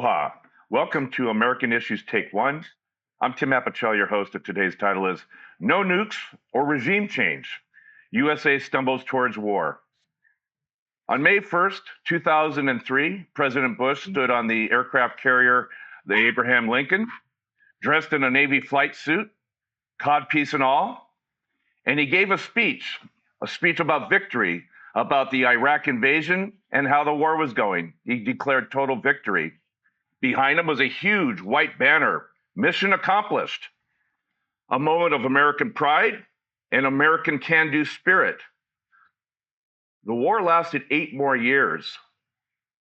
Aloha. Welcome to American Issues Take One. I'm Tim Apicella, your host, and today's title is No Nukes or Regime Change. USA Stumbles Towards War. On May 1st, 2003, President Bush stood on the aircraft carrier, the Abraham Lincoln, dressed in a Navy flight suit, codpiece and all, and he gave a speech about victory, about the Iraq invasion and how the war was going. He declared total victory. Behind him was a huge white banner, mission accomplished, a moment of American pride and American can-do spirit. The war lasted 8 more years.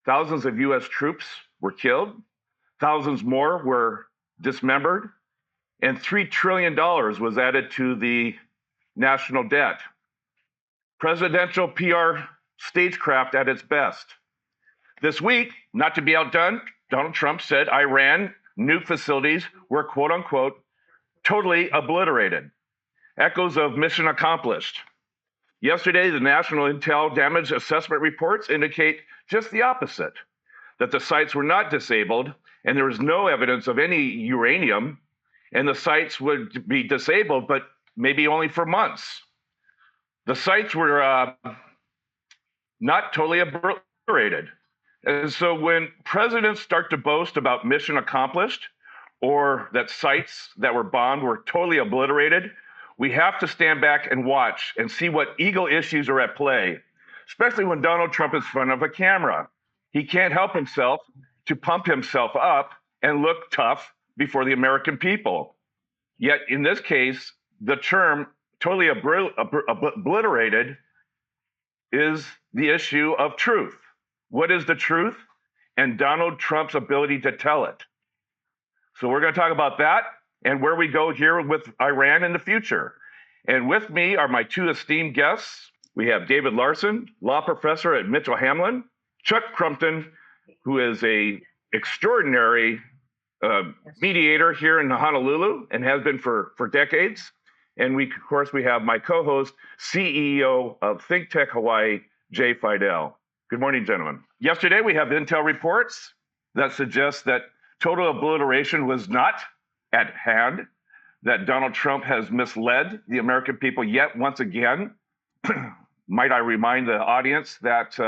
Thousands of US troops were killed, thousands more were dismembered, and $3 trillion was added to the national debt. Presidential PR stagecraft at its best. This week, not to be outdone, Donald Trump said Iran nuke facilities were, quote unquote, totally obliterated. Echoes of mission accomplished. Yesterday, the National Intel Damage Assessment reports indicate just the opposite, that the sites were not disabled and there was no evidence of any uranium, and the sites would be disabled, but maybe only for months. The sites were not totally obliterated. And so when presidents start to boast about mission accomplished or that sites that were bombed were totally obliterated, we have to stand back and watch and see what eagle issues are at play, especially when Donald Trump is in front of a camera. He can't help himself to pump himself up and look tough before the American people. Yet in this case, the term totally obliterated is the issue of truth. What is the truth? And Donald Trump's ability to tell it. So we're going to talk about that and where we go here with Iran in the future. And with me are my 2 esteemed guests. We have David Larson, law professor at Mitchell Hamlin, Chuck Crumpton, who is a extraordinary mediator here in Honolulu and has been for decades. And of course, we have my co-host, CEO of ThinkTech Hawaii, Jay Fidel. Good morning, gentlemen. Yesterday, we have intel reports that suggest that total obliteration was not at hand, that Donald Trump has misled the American people yet once again. Might I remind the audience that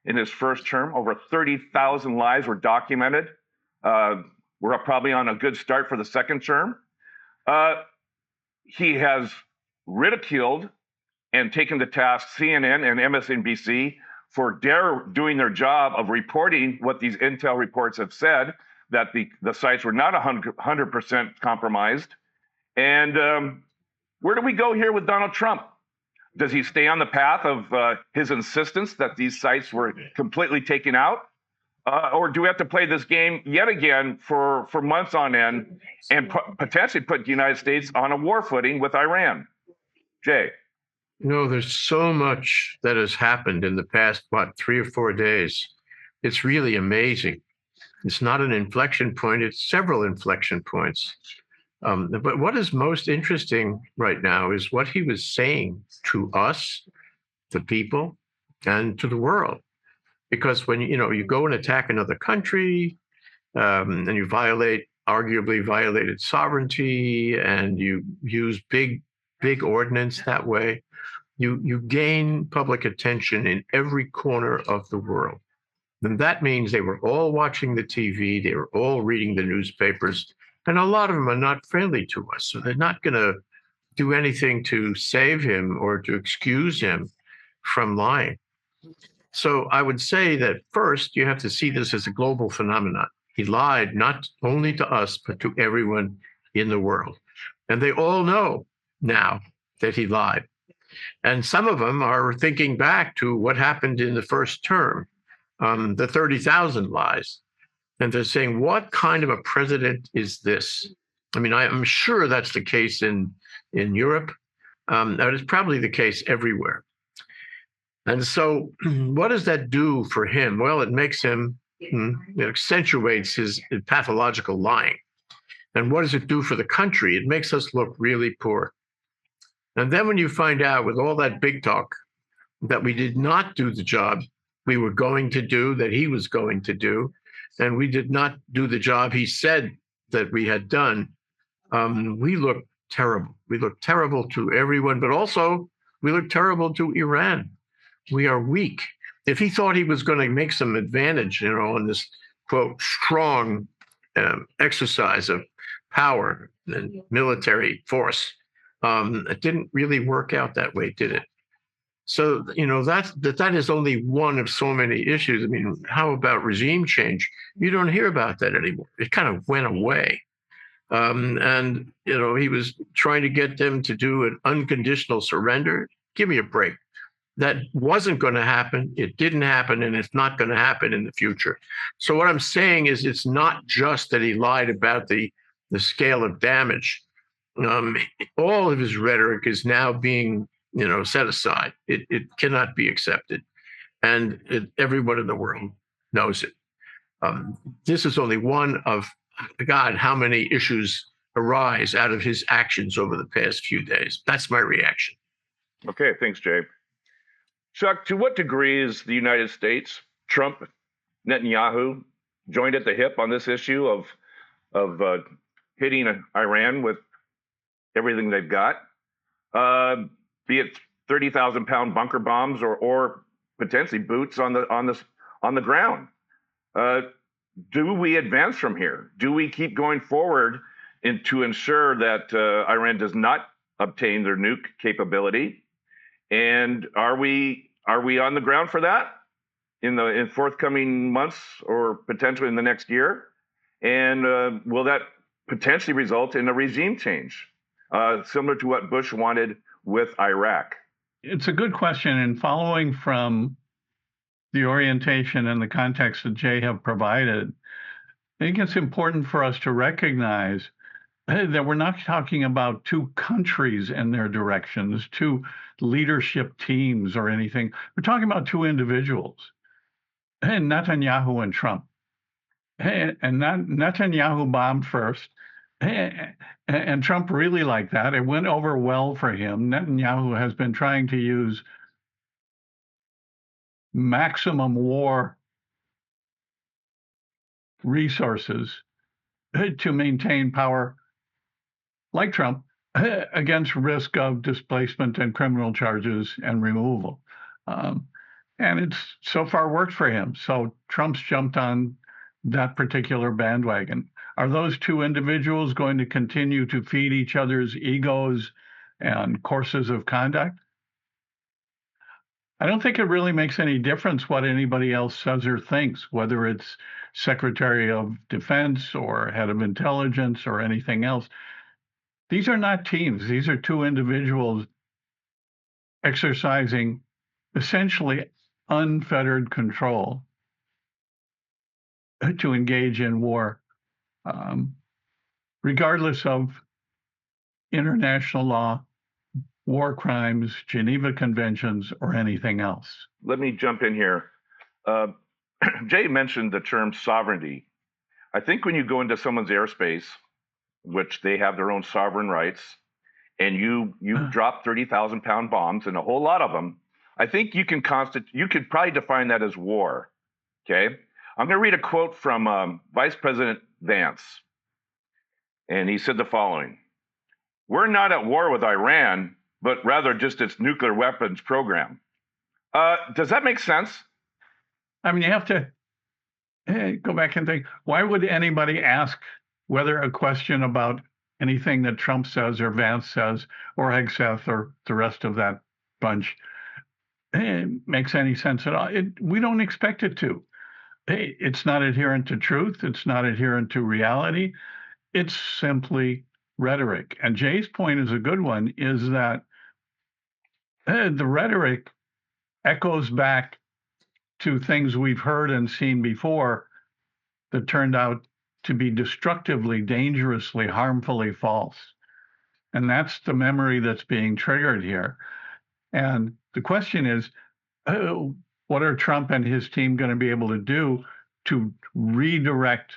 in his first term, over 30,000 lies were documented. We're probably on a good start for the second term. He has ridiculed and taken to task CNN and MSNBC for doing their job of reporting what these intel reports have said, that the sites were not 100% compromised. And where do we go here with Donald Trump? Does he stay on the path of his insistence that these sites were completely taken out? Or do we have to play this game yet again for months on end and potentially put the United States on a war footing with Iran? Jay. There's so much that has happened in the past, 3 or 4 days. It's really amazing. It's not an inflection point, it's several inflection points. But what is most interesting right now is what he was saying to us, the people, and to the world. Because when you go and attack another country, and you arguably violated sovereignty, and you use big ordnance that way, you gain public attention in every corner of the world. And that means they were all watching the TV, they were all reading the newspapers, and a lot of them are not friendly to us. So they're not going to do anything to save him or to excuse him from lying. So I would say that first, you have to see this as a global phenomenon. He lied not only to us, but to everyone in the world. And they all know now that he lied. And some of them are thinking back to what happened in the first term, the 30,000 lies. And they're saying, what kind of a president is this? I mean, I'm sure that's the case in Europe. That is probably the case everywhere. And so what does that do for him? Well, it makes him, it accentuates his pathological lying. And what does it do for the country? It makes us look really poor. And then when you find out with all that big talk that we did not do the job we were going to do, that he was going to do, and we did not do the job he said that we had done, we look terrible. We look terrible to everyone, but also we look terrible to Iran. We are weak. If he thought he was going to make some advantage, on this, quote, strong exercise of power and military force, it didn't really work out that way, did it? So, that is only one of so many issues. I mean, how about regime change? You don't hear about that anymore. It kind of went away. And he was trying to get them to do an unconditional surrender. Give me a break. That wasn't going to happen. It didn't happen, and it's not going to happen in the future. So what I'm saying is, it's not just that he lied about the scale of damage. All of his rhetoric is now being, set aside. It cannot be accepted, and everyone in the world knows it. This is only one of, God, how many issues arise out of his actions over the past few days. That's my reaction. Okay, thanks, Jay. Chuck, to what degree is the United States, Trump, Netanyahu, joined at the hip on this issue of hitting Iran with everything they've got, be it 30,000-pound bunker bombs or potentially boots on the ground? Do we advance from here? Do we keep going forward to ensure that Iran does not obtain their nuke capability? And are we on the ground for that in forthcoming months or potentially in the next year? And will that potentially result in a regime change, similar to what Bush wanted with Iraq? It's a good question. And following from the orientation and the context that Jay have provided, I think it's important for us to recognize that we're not talking about two countries and their directions, two leadership teams or anything. We're talking about two individuals, Netanyahu and Trump. And Netanyahu bombed first, and Trump really liked that. It went over well for him. Netanyahu has been trying to use maximum war resources to maintain power, like Trump, against risk of displacement and criminal charges and removal. And it's so far worked for him. So Trump's jumped on that particular bandwagon. Are those two individuals going to continue to feed each other's egos and courses of conduct? I don't think it really makes any difference what anybody else says or thinks, whether it's Secretary of Defense or head of intelligence or anything else. These are not teams. These are two individuals exercising essentially unfettered control to engage in war, regardless of international law, war crimes, Geneva Conventions, or anything else. Let me jump in here. Jay mentioned the term sovereignty. I think when you go into someone's airspace, which they have their own sovereign rights, and you drop 30,000-pound bombs and a whole lot of them, I think you could probably define that as war. Okay, I'm going to read a quote from Vice President Vance, and he said the following: "We're not at war with Iran, but rather just its nuclear weapons program." Does that make sense? I mean, you have to go back and think, why would anybody ask whether a question about anything that Trump says or Vance says or Hegseth or the rest of that bunch makes any sense at all? We don't expect it to. It's not adherent to truth. It's not adherent to reality. It's simply rhetoric. And Jay's point is a good one, is that the rhetoric echoes back to things we've heard and seen before that turned out to be destructively, dangerously, harmfully false. And that's the memory that's being triggered here. And the question is, what are Trump and his team going to be able to do to redirect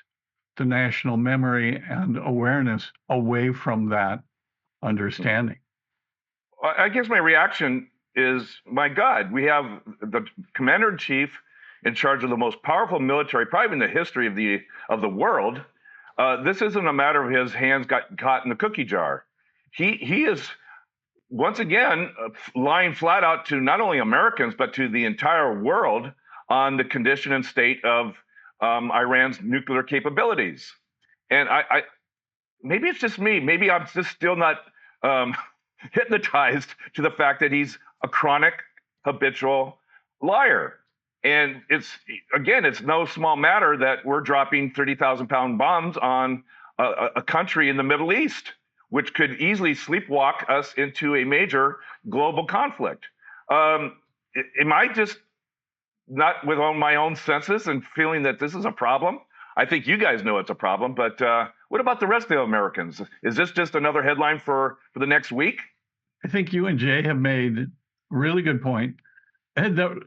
the national memory and awareness away from that understanding? I guess my reaction is, my God, we have the commander-in-chief in charge of the most powerful military, probably in the history of the world. This isn't a matter of his hands got caught in the cookie jar. He is once again lying flat out to not only Americans but to the entire world on the condition and state of Iran's nuclear capabilities. And I maybe it's just me. Maybe I'm just still not hypnotized to the fact that he's a chronic, habitual liar. And it's no small matter that we're dropping 30,000-pound bombs on a country in the Middle East, which could easily sleepwalk us into a major global conflict. Am I just not with my own senses and feeling that this is a problem? I think you guys know it's a problem, but what about the rest of the Americans? Is this just another headline for the next week? I think you and Jay have made a really good point. And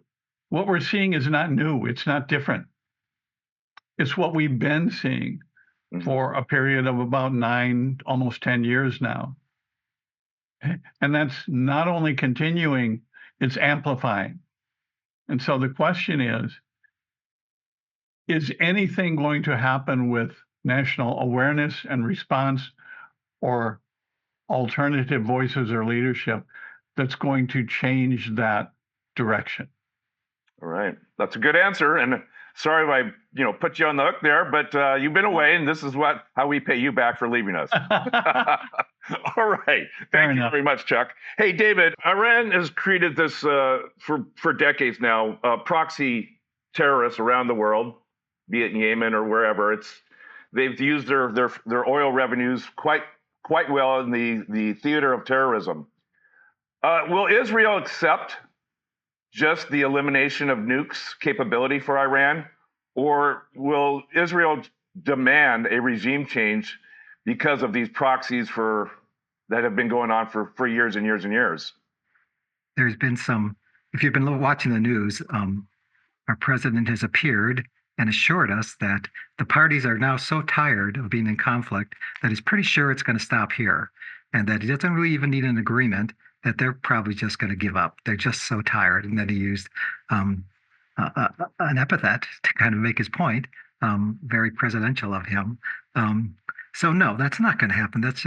what we're seeing is not new. It's not different. It's what we've been seeing for a period of about 9, almost 10 years now. And that's not only continuing, it's amplifying. And so the question is anything going to happen with national awareness and response or alternative voices or leadership that's going to change that direction? All right. That's a good answer. And sorry if I put you on the hook there, but you've been away, and this is how we pay you back for leaving us. All right. Thank you very much, Chuck. Hey, David, Iran has created this for decades now, proxy terrorists around the world, be it in Yemen or wherever. They've used their oil revenues quite well in the theater of terrorism. Will Israel accept just the elimination of nukes capability for Iran, or will Israel demand a regime change because of these proxies that have been going on for years and years and years? There's been some, if you've been watching the news, our president has appeared and assured us that the parties are now so tired of being in conflict that he's pretty sure it's going to stop here, and that he doesn't really even need an agreement, that they're probably just going to give up. They're just so tired. And then he used an epithet to kind of make his point, very presidential of him. So no, that's not going to happen. It's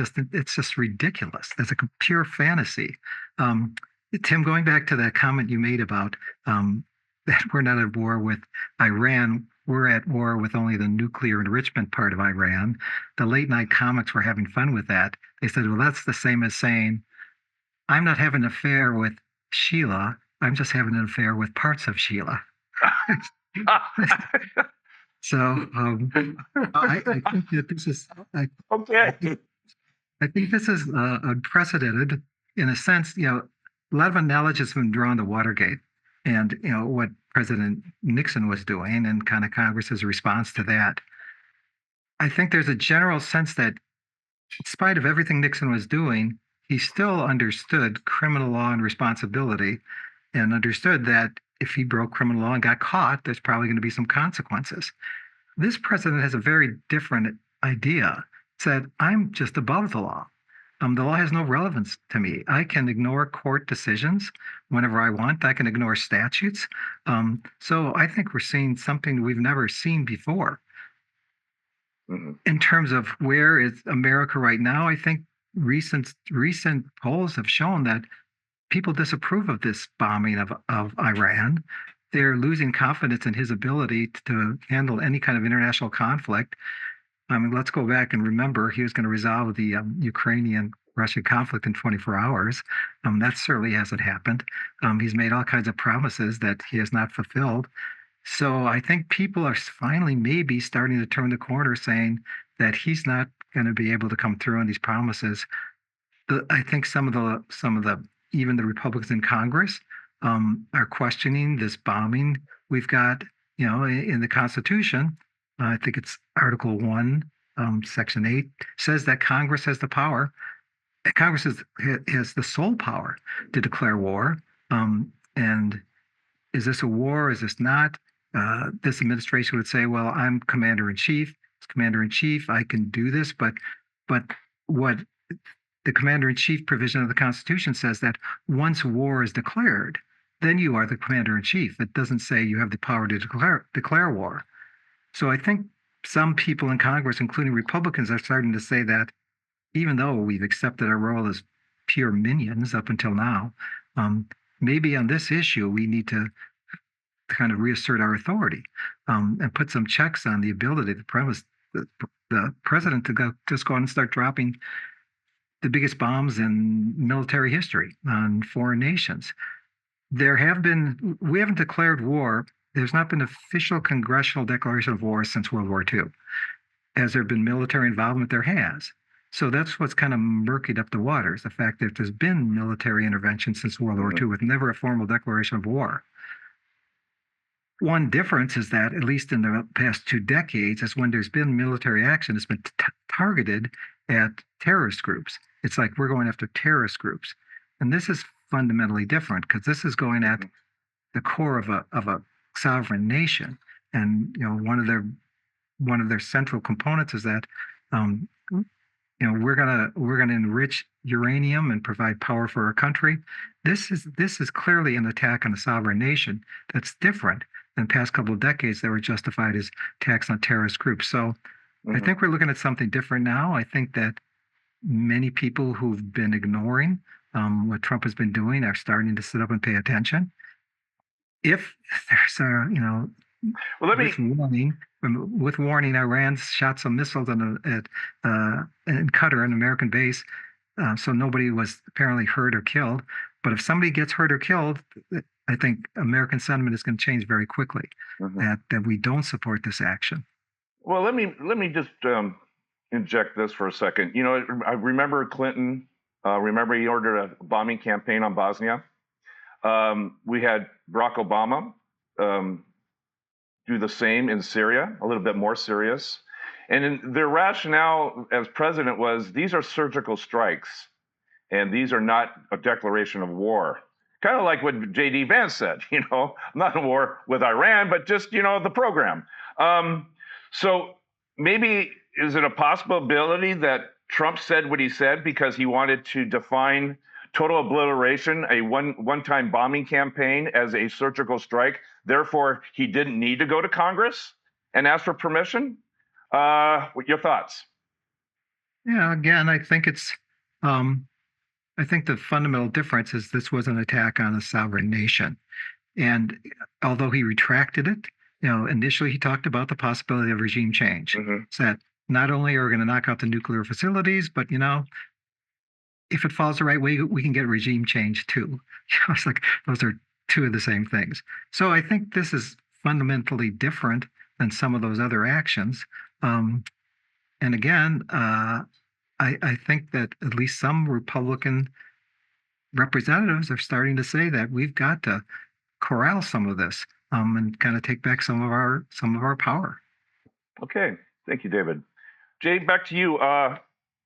just ridiculous. That's a pure fantasy. Tim, going back to that comment you made about that we're not at war with Iran, we're at war with only the nuclear enrichment part of Iran. The late night comics were having fun with that. They said, well, that's the same as saying, I'm not having an affair with Sheila. I'm just having an affair with parts of Sheila. So I think that this is okay. I think this is unprecedented in a sense. A lot of analogies have been drawn to Watergate and what President Nixon was doing and kind of Congress's response to that. I think there's a general sense that in spite of everything Nixon was doing, he still understood criminal law and responsibility and understood that if he broke criminal law and got caught, there's probably going to be some consequences. This president has a very different idea. Said, I'm just above the law. The law has no relevance to me. I can ignore court decisions whenever I want. I can ignore statutes. So I think we're seeing something we've never seen before. Mm-hmm. In terms of where is America right now, I think recent polls have shown that people disapprove of this bombing of Iran. They're losing confidence in his ability to handle any kind of international conflict. I mean, let's go back and remember he was going to resolve the Ukrainian-Russian conflict in 24 hours. That certainly hasn't happened. He's made all kinds of promises that he has not fulfilled. So I think people are finally maybe starting to turn the corner, saying that he's not going to be able to come through on these promises. I think some of the even the Republicans in Congress are questioning this bombing. We've got, in the Constitution, I think it's Article 1, Section 8, says that Congress has the power. Congress has the sole power to declare war. And is this a war? Is this not? This administration would say, well, I'm commander-in-chief. As commander-in-chief, I can do this. But what the commander-in-chief provision of the Constitution says that once war is declared, then you are the commander in chief. It doesn't say you have the power to declare war. So I think some people in Congress, including Republicans, are starting to say that even though we've accepted our role as pure minions up until now, maybe on this issue we need to kind of reassert our authority and put some checks on the ability of the president to just go on and start dropping the biggest bombs in military history on foreign nations. We haven't declared war. There's not been official congressional declaration of war since World War II. Has there been military involvement? There has. So that's what's kind of murkied up the waters, the fact that there's been military intervention since World War II with never a formal declaration of war. One difference is that, at least in the past 2 decades, is when there's been military action, it's been targeted at terrorist groups. It's like we're going after terrorist groups. And this is fundamentally different because this is going at the core of a sovereign nation. And one of their central components is that we're gonna enrich uranium and provide power for our country. This is clearly an attack on a sovereign nation that's different than the past couple of decades that were justified as attacks on terrorist groups. So I think we're looking at something different now. I think that many people who've been ignoring what Trump has been doing are starting to sit up and pay attention. If there's with warning, Iran shot some missiles in Qatar, an American base, so nobody was apparently hurt or killed. But if somebody gets hurt or killed, I think American sentiment is going to change very quickly. That we don't support this action. Well, let me just inject this for a second. I remember Clinton. Remember he ordered a bombing campaign on Bosnia. We had Barack Obama do the same in Syria, a little bit more serious. And their rationale as president was these are surgical strikes, and these are not a declaration of war. Kind of like what J.D. Vance said, not a war with Iran, but just, the program. So maybe is it a possibility that Trump said what he said because he wanted to define total obliteration, a one-time bombing campaign, as a surgical strike? Therefore, he didn't need to go to Congress and ask for permission? Your thoughts? Yeah, again, I think I think the fundamental difference is this was an attack on a sovereign nation. And although he retracted it, initially he talked about the possibility of regime change. Said not only are we going to knock out the nuclear facilities, but if it falls the right way, we can get regime change too. It's like those are two of the same things. So I think this is fundamentally different than some of those other actions. And again, I think that at least some Republican representatives are starting to say that we've got to corral some of this and kind of take back some of our power. Okay, thank you, David. Jay, back to you. A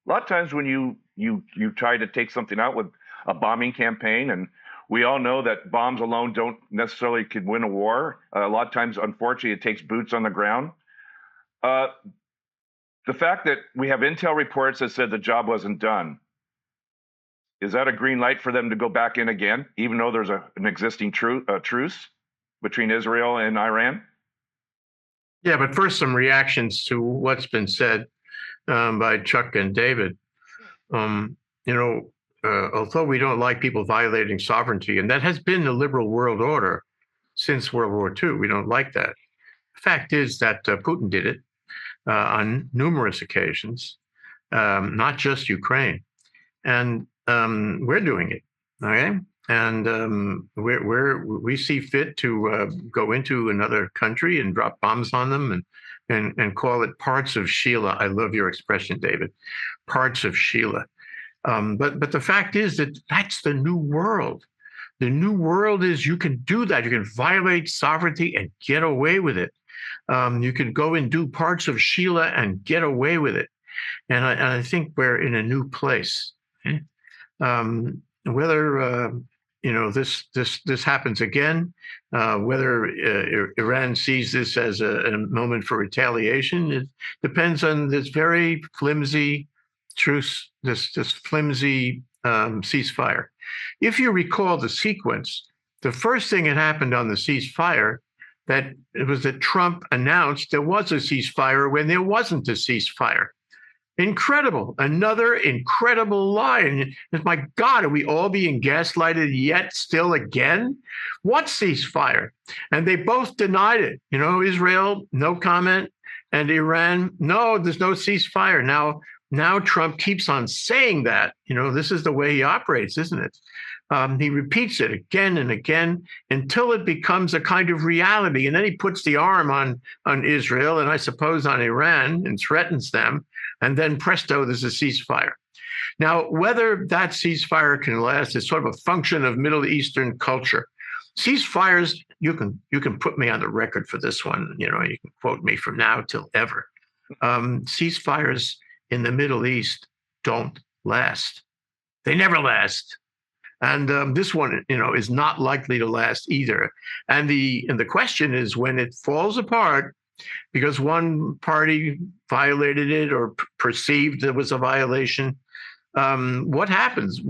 lot of times when you try to take something out with a bombing campaign, and we all know that bombs alone don't necessarily could win a war. A lot of times, unfortunately, it takes boots on the ground. The fact that we have intel reports that said the job wasn't done, is that a green light for them to go back in again, even though there's an existing truce between Israel and Iran? Yeah, but first, some reactions to what's been said by Chuck and David. Although we don't like people violating sovereignty, and that has been the liberal world order since World War II, we don't like that. The fact is that Putin did it on numerous occasions, not just Ukraine, and we're doing it. Okay, and we see fit to go into another country and drop bombs on them and call it parts of Sheila. I love your expression, David. Parts of Sheila. But the fact is that that's the new world. The new world is you can do that. You can violate sovereignty and get away with it. You can go and do parts of Sheila and get away with it. And I think we're in a new place. Okay? Whether this happens again, whether Iran sees this as a moment for retaliation, it depends on this very flimsy truce, this flimsy ceasefire. If you recall the sequence, the first thing that happened on the ceasefire, that it was that Trump announced there was a ceasefire when there wasn't a ceasefire. Incredible. Another incredible lie. And my God, are we all being gaslighted yet still again? What ceasefire? And they both denied it. Israel, no comment. And Iran, no, there's no ceasefire. Now Trump keeps on saying that. This is the way he operates, isn't it? He repeats it again and again until it becomes a kind of reality. And then he puts the arm on Israel and I suppose on Iran and threatens them. And then presto, there's a ceasefire. Now, whether that ceasefire can last is sort of a function of Middle Eastern culture. Ceasefires, you can put me on the record for this one. You can quote me from now till ever. Ceasefires in the Middle East don't last. They never last. And this one, is not likely to last either. And the question is, when it falls apart because one party violated it or perceived there was a violation, what happens?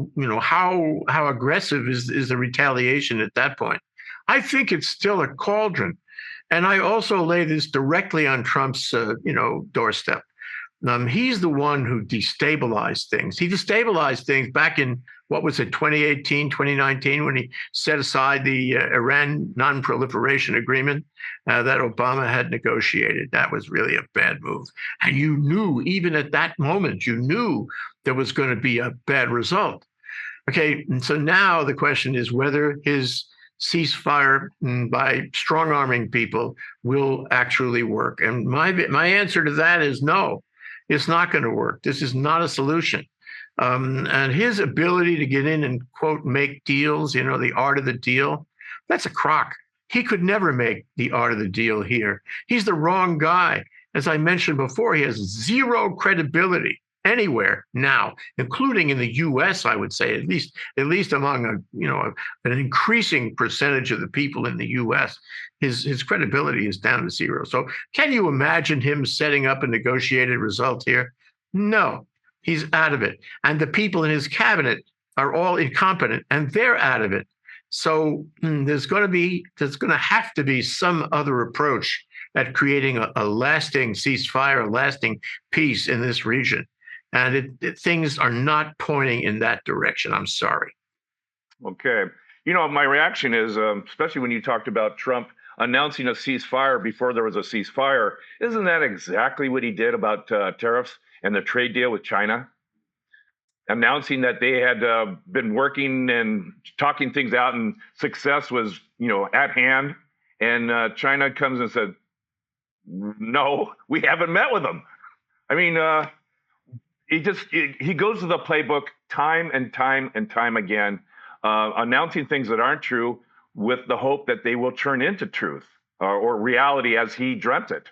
How aggressive is the retaliation at that point? I think it's still a cauldron. And I also lay this directly on Trump's, doorstep. He's the one who destabilized things. He destabilized things back in, 2018, 2019, when he set aside the Iran non-proliferation agreement that Obama had negotiated. That was really a bad move. And you knew, even at that moment, there was going to be a bad result. Okay, and so now the question is whether his ceasefire by strong-arming people will actually work. And my answer to that is no. It's not going to work. This is not a solution. And his ability to get in and, quote, make deals, the art of the deal, that's a crock. He could never make the art of the deal here. He's the wrong guy. As I mentioned before, he has zero credibility anywhere now, including in the U.S., I would say, at least among an increasing percentage of the people in the U.S., his credibility is down to zero. So can you imagine him setting up a negotiated result here? No, he's out of it. And the people in his cabinet are all incompetent and they're out of it. So there's going to have to be some other approach at creating a lasting ceasefire, a lasting peace in this region. And things are not pointing in that direction. I'm sorry. Okay. My reaction is, especially when you talked about Trump announcing a ceasefire before there was a ceasefire, isn't that exactly what he did about tariffs and the trade deal with China? Announcing that they had been working and talking things out and success was, at hand. And China comes and said, no, we haven't met with them. I mean, he goes to the playbook time and time again, announcing things that aren't true with the hope that they will turn into truth or reality as he dreamt it.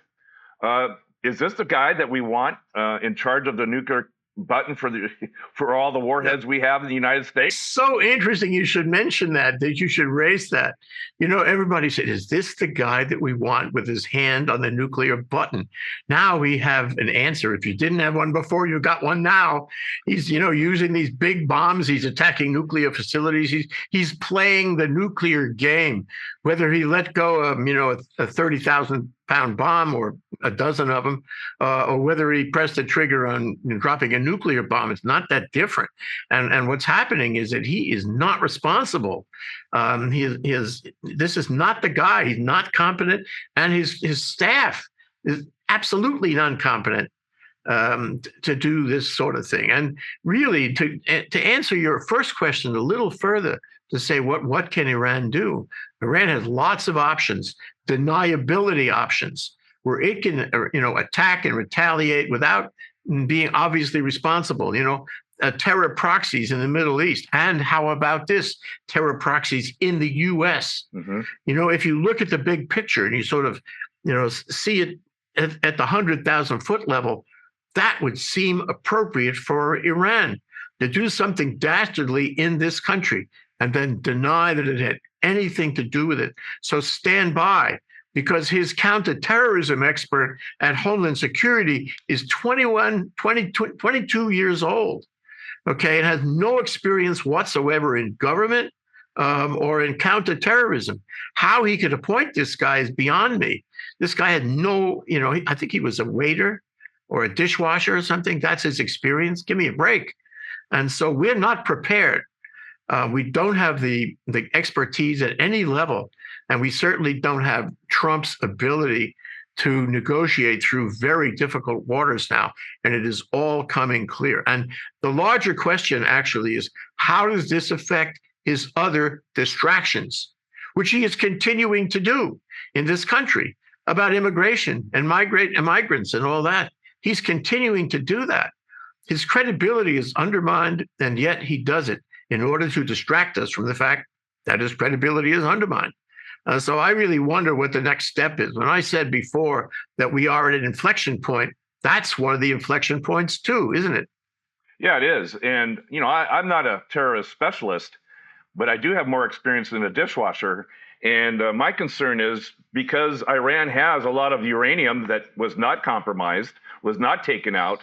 Is this the guy that we want in charge of the nuclear button for all the warheads we have in the United States? So interesting you should mention that you should raise that. Everybody said, is this the guy that we want with his hand on the nuclear button? Now we have an answer. If you didn't have one before, you got one now. He's, using these big bombs. He's attacking nuclear facilities. He's playing the nuclear game. Whether he let go of, a 30,000-pound bomb or a dozen of them, or whether he pressed the trigger on dropping a nuclear bomb, it's not that different. And what's happening is that he is not responsible. This is not the guy. He's not competent, and his staff is absolutely non-competent to do this sort of thing. And really, to answer your first question a little further, to say what can Iran do? Iran has lots of options, deniability options, where it can, attack and retaliate without being obviously responsible. Terror proxies in the Middle East, and how about this? Terror proxies in the U.S. Mm-hmm. If you look at the big picture and you sort of, see it at the 100,000-foot level, that would seem appropriate for Iran to do something dastardly in this country and then deny that it had anything to do with it. So stand by, because his counterterrorism expert at Homeland Security is 22 years old, okay, and has no experience whatsoever in government, or in counterterrorism. How he could appoint this guy is beyond me. This guy had no, I think he was a waiter or a dishwasher or something. That's his experience. Give me a break. And so we're not prepared. We don't have the expertise at any level, and we certainly don't have Trump's ability to negotiate through very difficult waters now, and it is all coming clear. And the larger question actually is, how does this affect his other distractions, which he is continuing to do in this country about immigration and migrants and all that? He's continuing to do that. His credibility is undermined, and yet he does it in order to distract us from the fact that his credibility is undermined. So I really wonder what the next step is. When I said before that we are at an inflection point, that's one of the inflection points too, isn't it? Yeah, it is. And, I'm not a terrorist specialist, but I do have more experience than a dishwasher. And my concern is because Iran has a lot of uranium that was not compromised, was not taken out,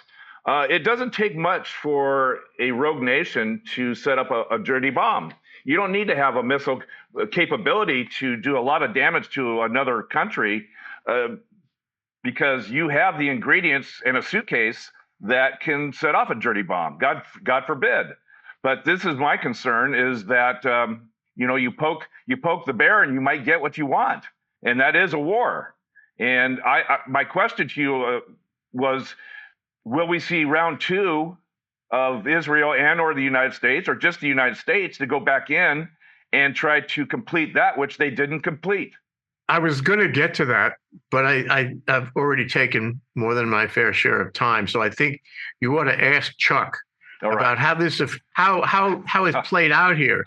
it doesn't take much for a rogue nation to set up a dirty bomb. You don't need to have a missile capability to do a lot of damage to another country because you have the ingredients in a suitcase that can set off a dirty bomb. God forbid. But this is my concern: is that you poke the bear and you might get what you want, and that is a war. And my question to you was, will we see round two of Israel and or the United States, or just the United States, to go back in and try to complete that which they didn't complete? I was going to get to that, but I've already taken more than my fair share of time. So I think you ought to ask Chuck about how this how it's played out here.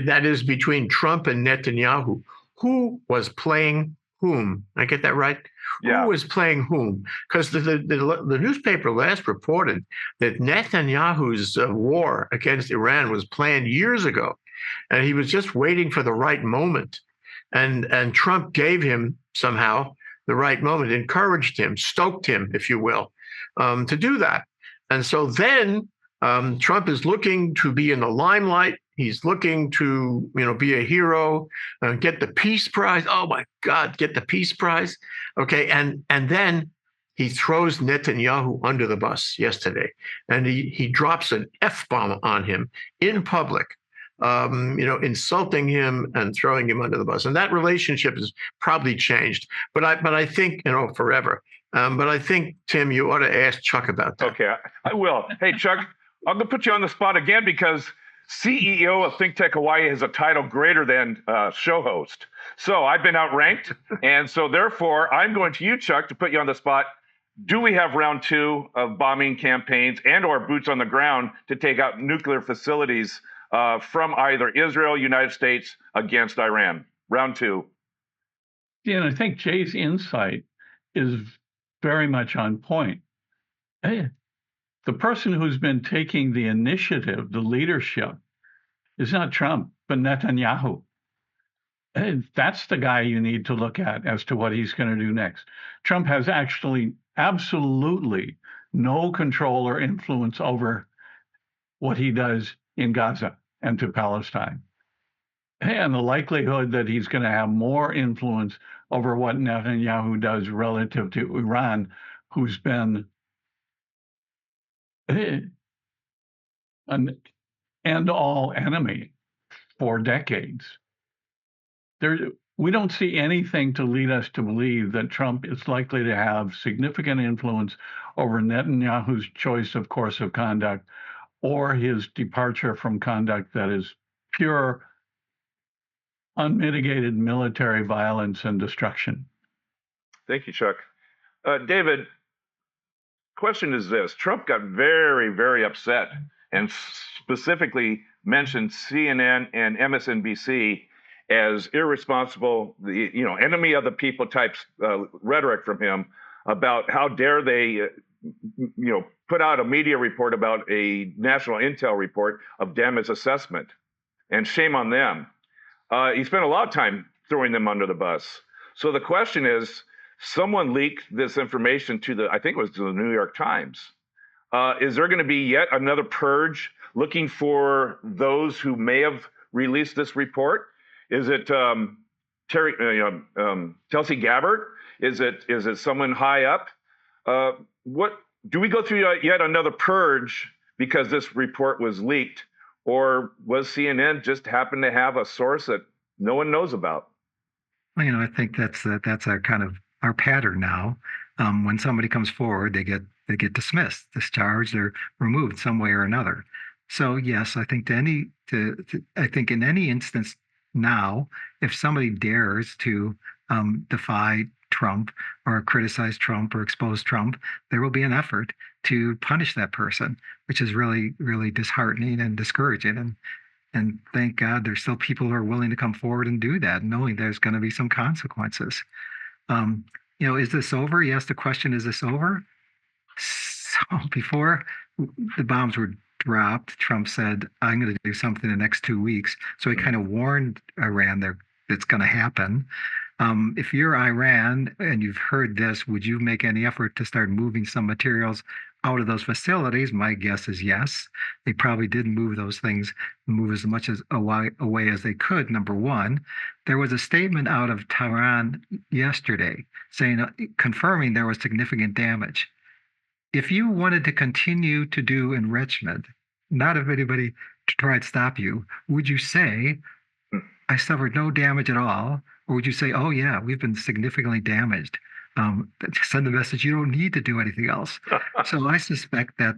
That is between Trump and Netanyahu. Who was playing whom? I get that right? Yeah. Who was playing whom? Because the newspaper last reported that Netanyahu's war against Iran was planned years ago, and he was just waiting for the right moment. And Trump gave him somehow the right moment, encouraged him, stoked him, if you will, to do that. And so then Trump is looking to be in the limelight. He's looking to, be a hero, get the Peace Prize. Oh my God, get the Peace Prize. Okay, and then he throws Netanyahu under the bus yesterday, and he drops an F-bomb on him in public, insulting him and throwing him under the bus. And that relationship has probably changed, but I think, forever. But I think, Tim, you ought to ask Chuck about that. Okay, I will. Hey, Chuck, I'm going to put you on the spot again because CEO of ThinkTech Hawaii has a title greater than show host. So I've been outranked. And so therefore, I'm going to you, Chuck, to put you on the spot. Do we have round two of bombing campaigns and or boots on the ground to take out nuclear facilities from either Israel, United States against Iran? Round two. Yeah, and I think Jay's insight is very much on point. Hey, the person who's been taking the initiative, the leadership, is not Trump, but Netanyahu. And that's the guy you need to look at as to what he's going to do next. Trump has actually absolutely no control or influence over what he does in Gaza and to Palestine. And the likelihood that he's going to have more influence over what Netanyahu does relative to Iran, who's been an end-all enemy for decades. We don't see anything to lead us to believe that Trump is likely to have significant influence over Netanyahu's choice of course of conduct or his departure from conduct that is pure, unmitigated military violence and destruction. Thank you, Chuck. David, question is this. Trump got very, very upset and specifically mentioned CNN and MSNBC as irresponsible, enemy of the people type rhetoric from him about how dare they, put out a media report about a national intel report of damage assessment, and shame on them. He spent a lot of time throwing them under the bus. So the question is, someone leaked this information to I think it was to the New York Times. Is there going to be yet another purge looking for those who may have released this report? Is it Telsi Gabbard? Is it someone high up? What do we go through yet another purge because this report was leaked, or was CNN just happen to have a source that no one knows about? Well, I think that's our kind of our pattern now. When somebody comes forward, they get dismissed, discharged, or removed some way or another. So yes, I think I think in any instance now, if somebody dares to defy Trump or criticize Trump or expose Trump, there will be an effort to punish that person, which is really, really disheartening and discouraging. And thank God there's still people who are willing to come forward and do that, knowing there's going to be some consequences. Is this over? You asked the question, is this over? So before the bombs were dropped, Trump said, I'm going to do something in the next 2 weeks. So he kind of warned Iran that it's going to happen. If you're Iran and you've heard this, would you make any effort to start moving some materials out of those facilities? My guess is yes. They probably did move those things, move as much as away as they could, number one. There was a statement out of Tehran yesterday saying, confirming there was significant damage. If you wanted to continue to do enrichment, not if anybody to try and stop you, would you say, I suffered no damage at all? Or would you say, oh yeah, we've been significantly damaged? Send the message, you don't need to do anything else. So I suspect that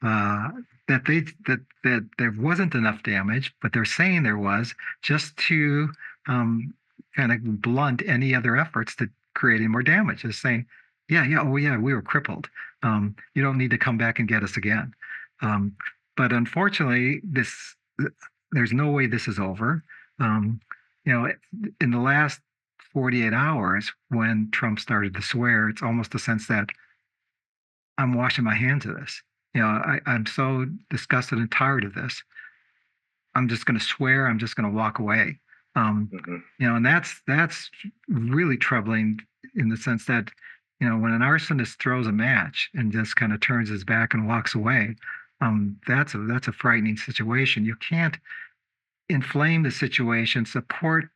that there wasn't enough damage, but they're saying there was, just to kind of blunt any other efforts to create any more damage. Just saying, we were crippled. You don't need to come back and get us again. But unfortunately, there's no way this is over. In the last 48 hours, when Trump started to swear, it's almost a sense that I'm washing my hands of this. I'm so disgusted and tired of this. I'm just going to swear. I'm just going to walk away. And that's really troubling in the sense that, when an arsonist throws a match and just kind of turns his back and walks away, that's a frightening situation. You can't inflame the situation, support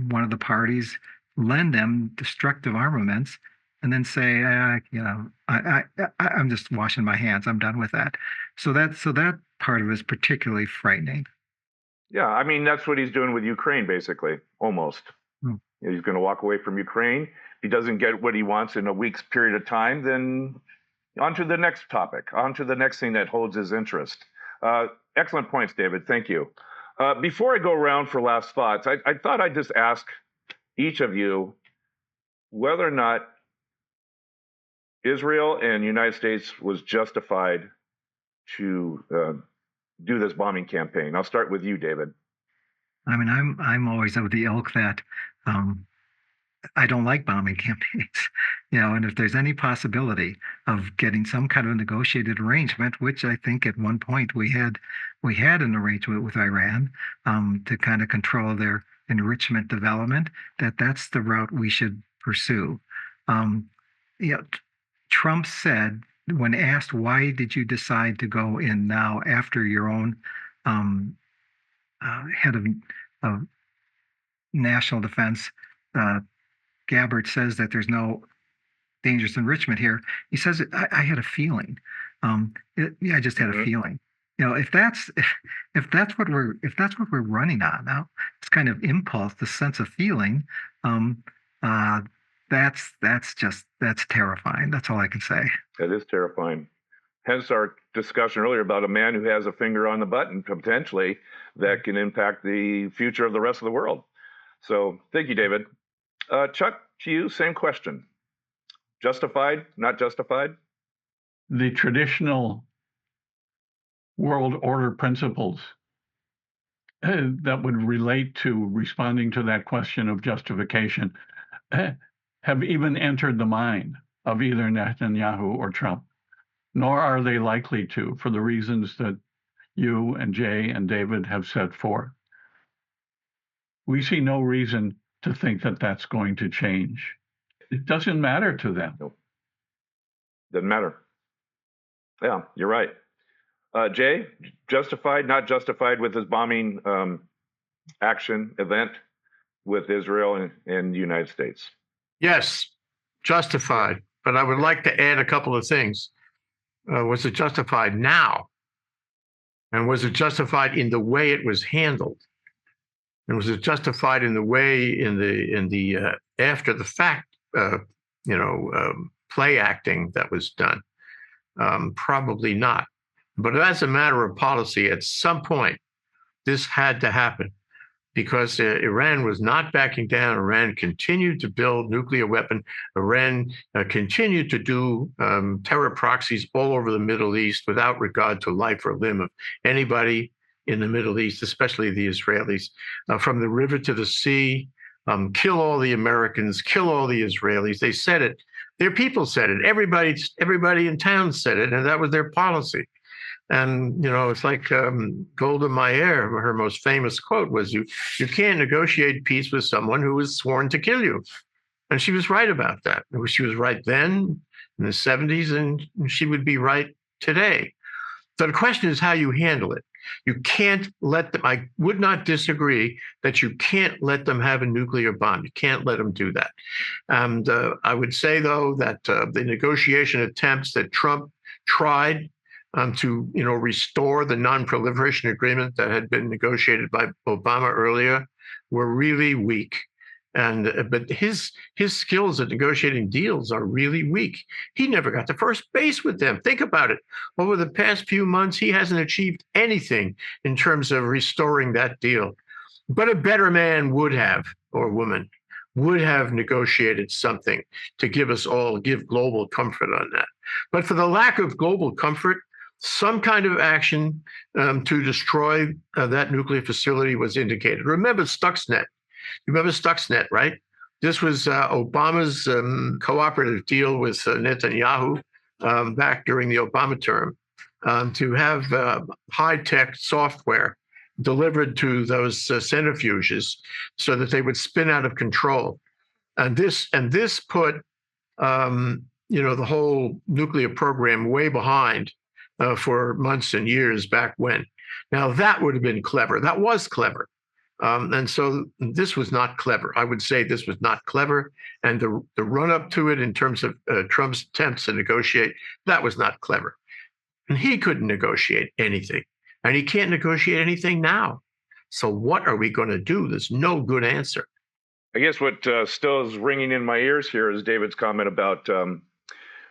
one of the parties, lend them destructive armaments, and then say, I'm just washing my hands. I'm done with that. So that part of it is particularly frightening. Yeah, I mean, that's what he's doing with Ukraine, basically, almost. He's going to walk away from Ukraine. If he doesn't get what he wants in a week's period of time, then on to the next topic, on to the next thing that holds his interest. Excellent points, David. Thank you. Before I go around for last thoughts, I thought I'd just ask each of you whether or not Israel and the United States was justified to do this bombing campaign. I'll start with you, David. I mean, I'm always of the ilk that I don't like bombing campaigns, and if there's any possibility of getting some kind of negotiated arrangement, which I think at one point we had an arrangement with Iran to kind of control their enrichment development, that's the route we should pursue. Trump said, when asked, why did you decide to go in now after your own head of national defense, Gabbard, says that there's no dangerous enrichment here. He says, I had a feeling. I just had a feeling. If that's what we're running on now, it's kind of impulse, the sense of feeling. That's terrifying. That's all I can say. That is terrifying. Hence our discussion earlier about a man who has a finger on the button potentially that can impact the future of the rest of the world. So thank you, David. Chuck, to you, same question. Justified, not justified? The traditional world order principles that would relate to responding to that question of justification have even entered the mind of either Netanyahu or Trump, nor are they likely to, for the reasons that you and Jay and David have set forth. We see no reason to think that that's going to change. It doesn't matter to them. Nope. Doesn't matter. Yeah, you're right. Jay, justified, not justified with his bombing action event with Israel and the United States? Yes, justified. But I would like to add a couple of things. Was it justified now? And was it justified in the way it was handled? And was it justified in the way in the after the fact, play acting that was done? Probably not. But as a matter of policy, at some point, this had to happen because Iran was not backing down. Iran continued to build nuclear weapon. Iran continued to do terror proxies all over the Middle East without regard to life or limb of anybody in the Middle East, especially the Israelis, from the river to the sea, kill all the Americans, kill all the Israelis. They said it. Their people said it. Everybody in town said it, and that was their policy. And, it's like Golda Meir, her most famous quote was, you can't negotiate peace with someone who is sworn to kill you. And she was right about that. She was right then in the 70s, and she would be right today. So the question is how you handle it. You can't let them, I would not disagree that you can't let them have a nuclear bomb. You can't let them do that. And I would say, though, that the negotiation attempts that Trump tried to restore the non-proliferation agreement that had been negotiated by Obama earlier were really weak. But his skills at negotiating deals are really weak. He never got to first base with them. Think about it. Over the past few months, he hasn't achieved anything in terms of restoring that deal. But a better man would have, or woman, would have negotiated something to give global comfort on that. But for the lack of global comfort, some kind of action to destroy that nuclear facility was indicated. Remember Stuxnet. You remember Stuxnet, right? This was Obama's cooperative deal with Netanyahu back during the Obama term to have high-tech software delivered to those centrifuges so that they would spin out of control. And this put the whole nuclear program way behind for months and years back when. Now, that would have been clever. That was clever. And so this was not clever. I would say this was not clever. And the run up to it in terms of Trump's attempts to negotiate, that was not clever. And he couldn't negotiate anything. And he can't negotiate anything now. So what are we going to do? There's no good answer. I guess what still is ringing in my ears here is David's comment about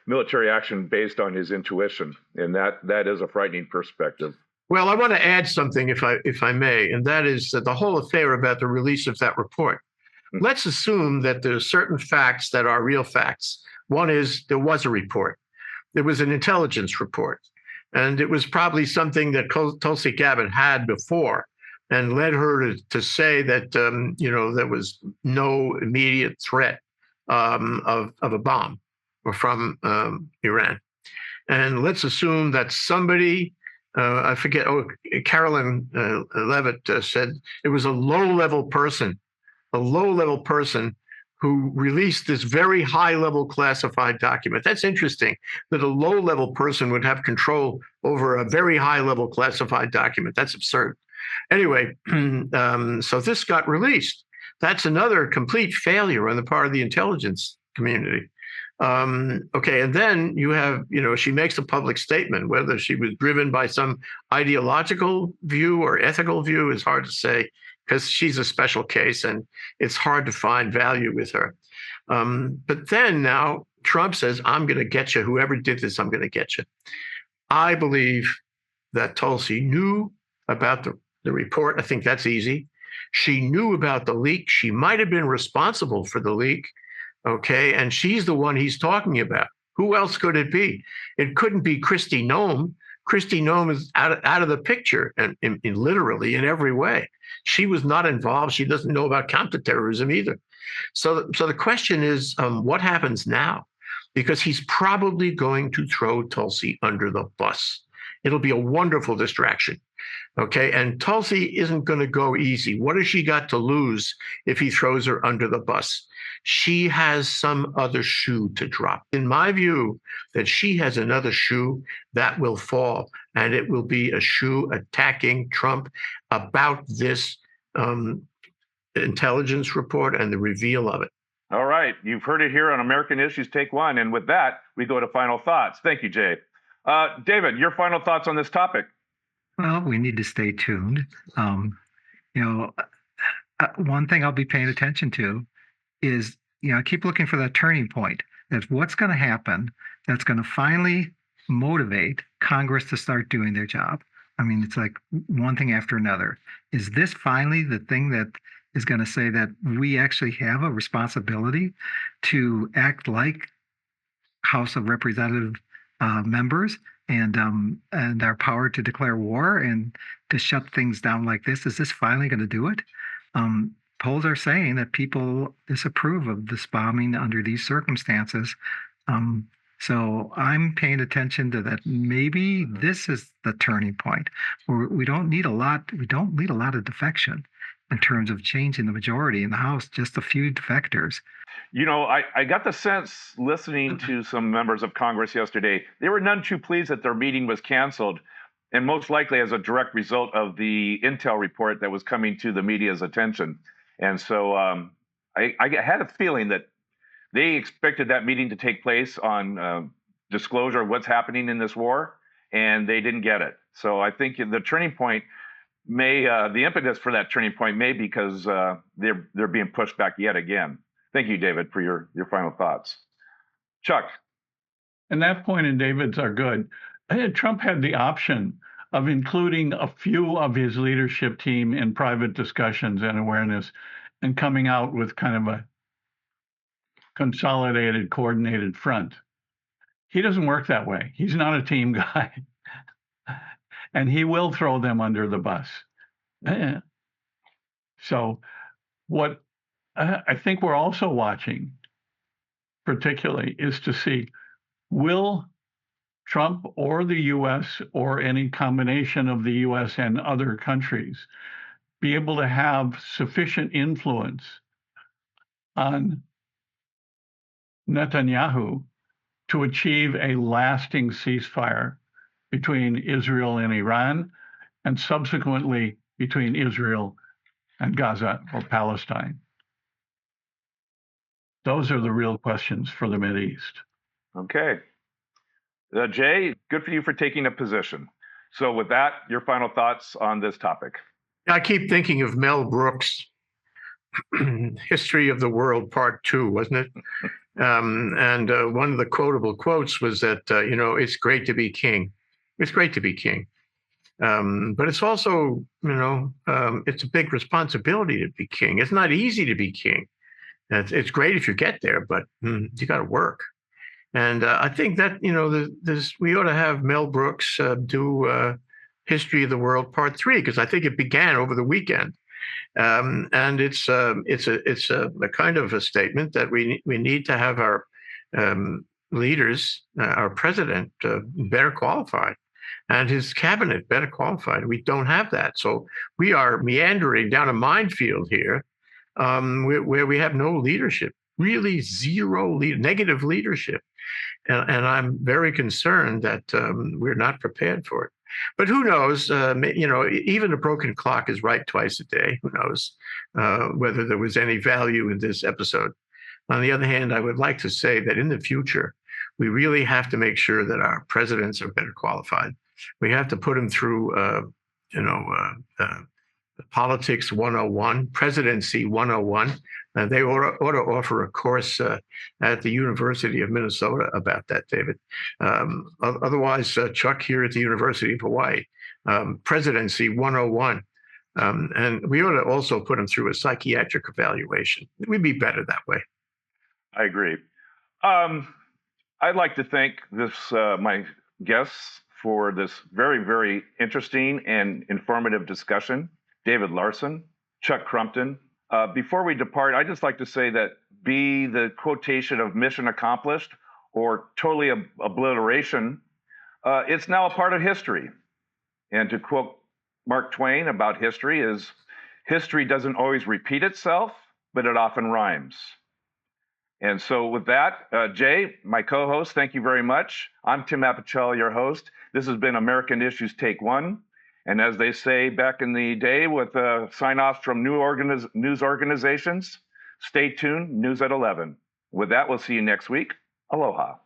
military action based on his intuition. And that is a frightening perspective. Well, I want to add something, if I may, and that is that the whole affair about the release of that report. Mm-hmm. Let's assume that there are certain facts that are real facts. One is there was a report. There was an intelligence report. And it was probably something that Telsi Gabbard had before and led her to say that, there was no immediate threat of a bomb from Iran. And let's assume that somebody, I forget, Carolyn Levitt said it was a low-level person who released this very high-level classified document. That's interesting that a low-level person would have control over a very high-level classified document. That's absurd. Anyway, so this got released. That's another complete failure on the part of the intelligence community. Okay, and then you have, she makes a public statement. Whether she was driven by some ideological view or ethical view is hard to say, because she's a special case and it's hard to find value with her. But then now Trump says, I'm going to get you. Whoever did this, I'm going to get you. I believe that Tulsi knew about the report. I think that's easy. She knew about the leak. She might have been responsible for the leak. Okay, and she's the one he's talking about. Who else could it be? It couldn't be Kristi Noem. Kristi Noem is out of the picture, and literally in every way. She was not involved. She doesn't know about counterterrorism either. So the question is, what happens now? Because he's probably going to throw Tulsi under the bus. It'll be a wonderful distraction. Okay, and Tulsi isn't going to go easy. What has she got to lose if he throws her under the bus? She has some other shoe to drop. In my view, that she has another shoe that will fall. and it will be eschew attacking Trump about this intelligence report and the reveal of it. All right. You've heard it here on American Issues Take One. And with that, we go to final thoughts. Thank you, Jay. David, your final thoughts on this topic? Well, we need to stay tuned. One thing I'll be paying attention to is, keep looking for that turning point. That's what's going to happen. That's going to finally motivate Congress to start doing their job. I mean, it's like one thing after another. Is this finally the thing that is going to say that we actually have a responsibility to act like House of Representative members and our power to declare war and to shut things down like this? Is this finally going to do it? Polls are saying that people disapprove of this bombing under these circumstances. So I'm paying attention to that. Maybe this is the turning point where we don't need a lot. We don't need a lot of defection in terms of changing the majority in the House, just a few defectors. I got the sense listening to some members of Congress yesterday, they were none too pleased that their meeting was canceled, and most likely as a direct result of the intel report that was coming to the media's attention. And so I had a feeling that they expected that meeting to take place on disclosure of what's happening in this war, and they didn't get it. So I think the turning point the impetus for that turning point may be because they're being pushed back yet again. Thank you, David, for your final thoughts. Chuck. And that point and David's are good. Trump had the option of including a few of his leadership team in private discussions and awareness and coming out with kind of a consolidated, coordinated front. He doesn't work that way. He's not a team guy. And he will throw them under the bus. So what I think we're also watching, particularly, is to see, will Trump or the U.S. or any combination of the U.S. and other countries be able to have sufficient influence on Netanyahu to achieve a lasting ceasefire between Israel and Iran, and subsequently between Israel and Gaza or Palestine? Those are the real questions for the Mideast. Okay. Jay, good for you for taking a position. So with that, your final thoughts on this topic. I keep thinking of Mel Brooks' History of the World Part 2, wasn't it? And one of the quotable quotes was that, it's great to be king. It's great to be king. But it's also, it's a big responsibility to be king. It's not easy to be king. It's great if you get there, but you got to work. And I think that, we ought to have Mel Brooks do History of the World Part 3, because I think it began over the weekend. And it's a kind of a statement that we need to have our leaders, our president, better qualified, and his cabinet better qualified. We don't have that, so we are meandering down a minefield here, where we have no leadership, really zero negative leadership, and I'm very concerned that we're not prepared for it. But who knows? Even a broken clock is right twice a day. Who knows whether there was any value in this episode? On the other hand, I would like to say that in the future, we really have to make sure that our presidents are better qualified. We have to put them through, Politics 101, Presidency 101. They ought to offer a course at the University of Minnesota about that, David. Otherwise, Chuck, here at the University of Hawaii, Presidency 101. And we ought to also put them through a psychiatric evaluation. We'd be better that way. I agree. I'd like to thank my guests for this very, very interesting and informative discussion. David Larson, Chuck Crumpton. Before we depart, I'd just like to say that the quotation of mission accomplished or totally obliteration, it's now a part of history. And to quote Mark Twain about history history doesn't always repeat itself, but it often rhymes. And so with that, Jay, my co-host, thank you very much. I'm Tim Apicella, your host. This has been American Issues Take One. And as they say back in the day with sign-offs from news organizations, stay tuned, news at 11. With that, we'll see you next week. Aloha.